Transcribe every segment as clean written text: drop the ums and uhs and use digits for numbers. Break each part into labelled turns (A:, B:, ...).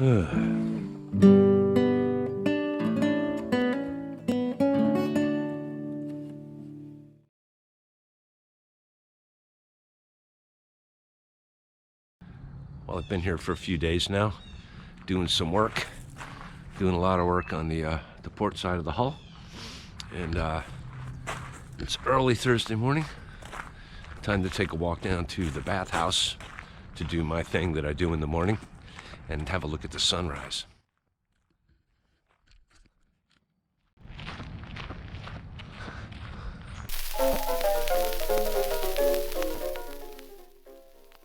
A: Well, I've been here for a few days now, doing some work, doing a lot of work on the port side of the hull, and it's early Thursday morning. Time to take a walk down to the bathhouse to do my thing that I do in the morning and have a look at the sunrise.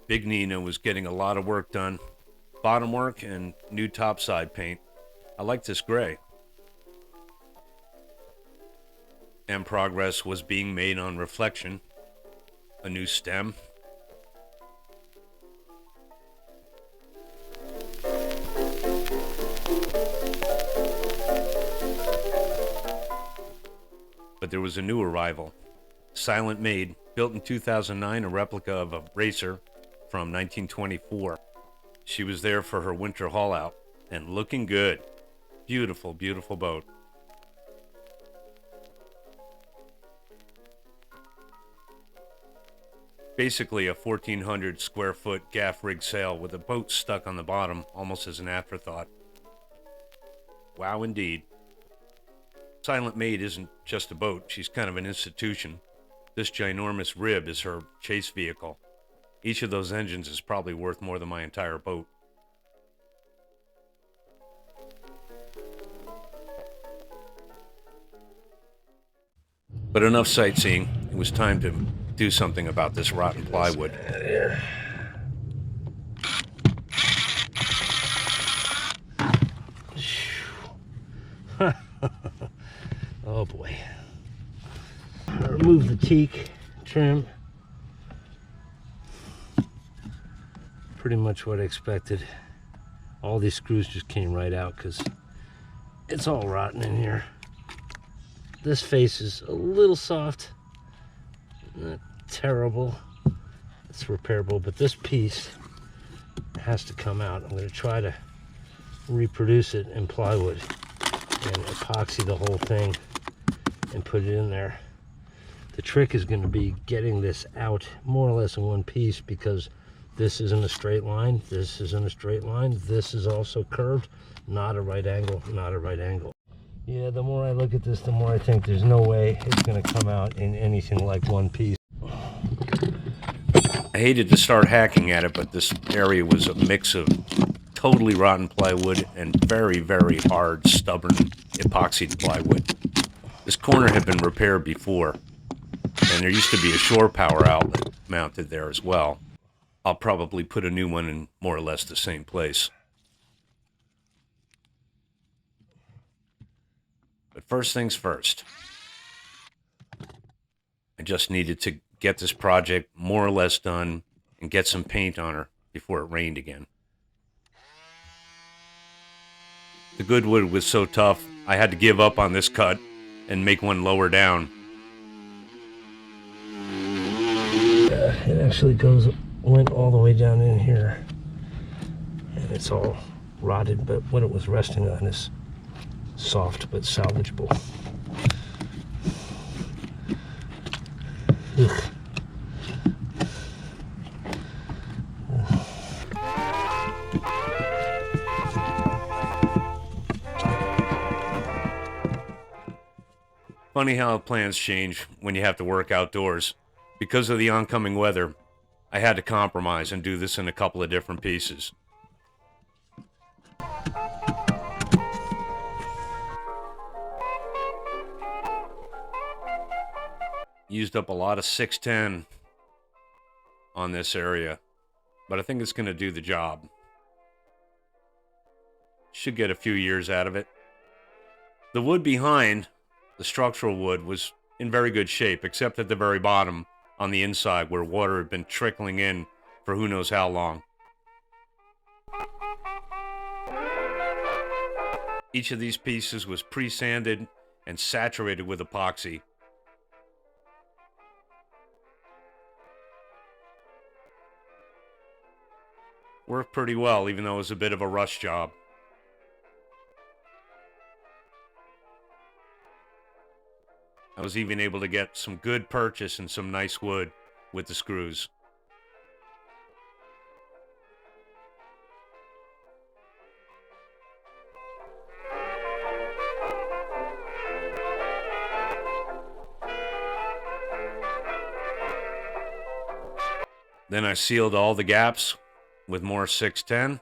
B: Big Nina was getting a lot of work done. Bottom work and new topside paint. I like this gray. And progress was being made on reflection. A new stem. But there was a new arrival. Silent Maid, built in 2009, a replica of a racer from 1924. She was there for her winter haul out and looking good. Beautiful, beautiful boat. Basically a 1,400 square foot gaff rig sail with a boat stuck on the bottom almost as an afterthought. Wow, indeed. Silent Maid isn't just a boat, she's kind of an institution. This ginormous rib is her chase vehicle. Each of those engines is probably worth more than my entire boat. But enough sightseeing. It was time to do something about this rotten plywood.
C: Oh boy. Remove the teak trim. Pretty much what I expected. All these screws just came right out because it's all rotten in here. This face is a little soft, not terrible. It's repairable, but this piece has to come out. I'm going to try to reproduce it in plywood and epoxy the whole thing and put it in there. The trick is going to be getting this out more or less in one piece, because this isn't a straight line, this isn't a straight line, this is also curved, not a right angle, not a right angle. Yeah, the more I look at this, the more I think there's no way it's going to come out in anything like one piece.
B: I hated to start hacking at it, but this area was a mix of totally rotten plywood and very, very hard, stubborn, epoxied plywood. This corner had been repaired before, and there used to be a shore power outlet mounted there as well. I'll probably put a new one in more or less the same place. But first things first. I just needed to get this project more or less done and get some paint on her before it rained again. The good wood was so tough, I had to give up on this cut and make one lower down.
C: It actually went all the way down in here, and it's all rotted, but what it was resting on is soft but salvageable. Ugh.
B: Funny how plans change when you have to work outdoors. Because of the oncoming weather, I had to compromise and do this in a couple of different pieces. Used up a lot of 610 on this area, but I think it's going to do the job. Should get a few years out of it. The wood behind, the structural wood, was in very good shape, except at the very bottom on the inside where water had been trickling in for who knows how long. Each of these pieces was pre-sanded and saturated with epoxy. Worked pretty well, even though it was a bit of a rush job. I was even able to get some good purchase and some nice wood with the screws. Then I sealed all the gaps with more 610.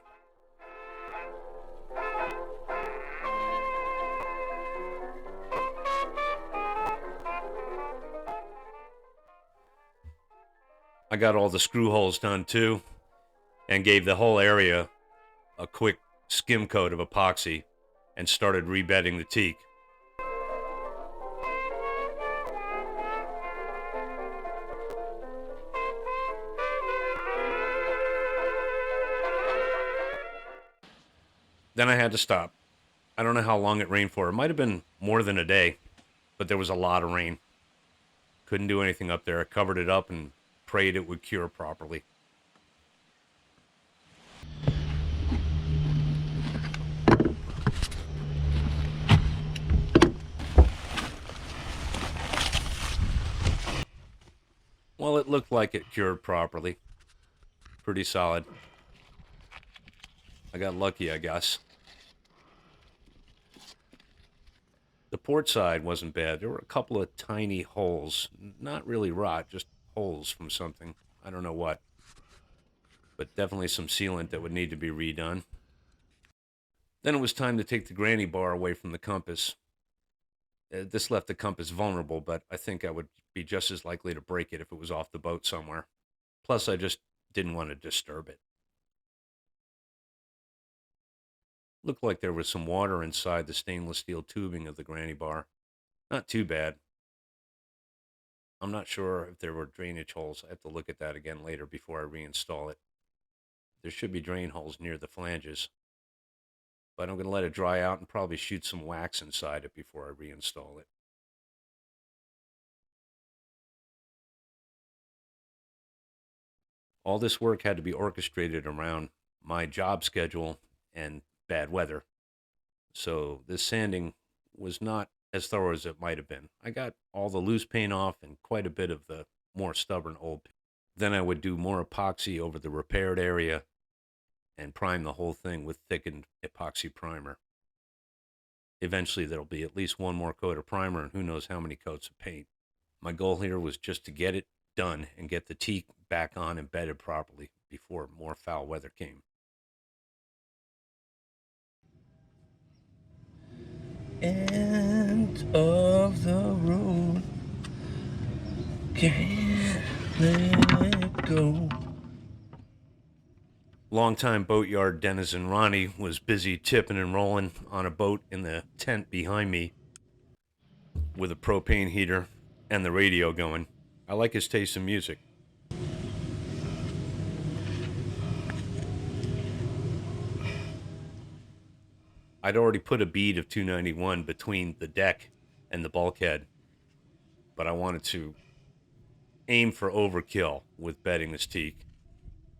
B: I got all the screw holes done too, and gave the whole area a quick skim coat of epoxy and started rebedding the teak. Then I had to stop. I don't know how long it rained for. It might have been more than a day, but there was a lot of rain. Couldn't do anything up there. I covered it up and prayed it would cure properly. Well, it looked like it cured properly. Pretty solid. I got lucky, I guess. The port side wasn't bad. There were a couple of tiny holes. Not really rot, just holes from something. I don't know what. But definitely some sealant that would need to be redone. Then it was time to take the granny bar away from the compass. This left the compass vulnerable, but I think I would be just as likely to break it if it was off the boat somewhere. Plus, I just didn't want to disturb it. Looked like there was some water inside the stainless steel tubing of the granny bar. Not too bad. I'm not sure if there were drainage holes. I have to look at that again later before I reinstall it. There should be drain holes near the flanges. But I'm going to let it dry out and probably shoot some wax inside it before I reinstall it. All this work had to be orchestrated around my job schedule and bad weather. So this sanding was not as thorough as it might have been. I got all the loose paint off and quite a bit of the more stubborn old paint. Then I would do more epoxy over the repaired area and prime the whole thing with thickened epoxy primer. Eventually there'll be at least one more coat of primer and who knows how many coats of paint. My goal here was just to get it done and get the teak back on and bedded properly before more foul weather came. End of the road, can't let it go. Longtime boatyard denizen Ronnie was busy tipping and rolling on a boat in the tent behind me with a propane heater and the radio going. I like his taste in music. I'd already put a bead of 291 between the deck and the bulkhead, but I wanted to aim for overkill with bedding this teak.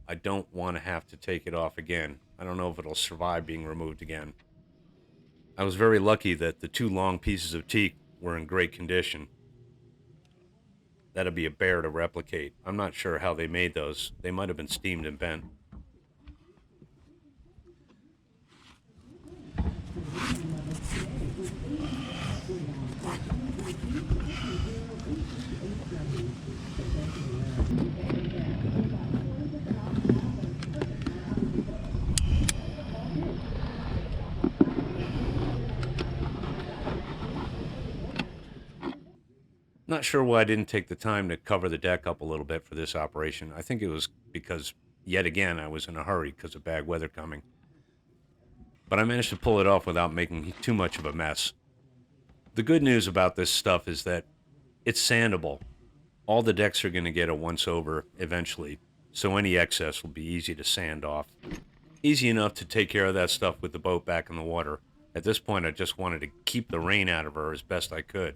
B: I don't want to have to take it off again. I don't know if it'll survive being removed again. I was very lucky that the two long pieces of teak were in great condition. That'd be a bear to replicate. I'm not sure how they made those. They might have been steamed and bent. Not sure why I didn't take the time to cover the deck up a little bit for this operation. I think it was because, yet again, I was in a hurry because of bad weather coming. But I managed to pull it off without making too much of a mess. The good news about this stuff is that it's sandable. All the decks are going to get a once-over eventually, so any excess will be easy to sand off. Easy enough to take care of that stuff with the boat back in the water. At this point, I just wanted to keep the rain out of her as best I could.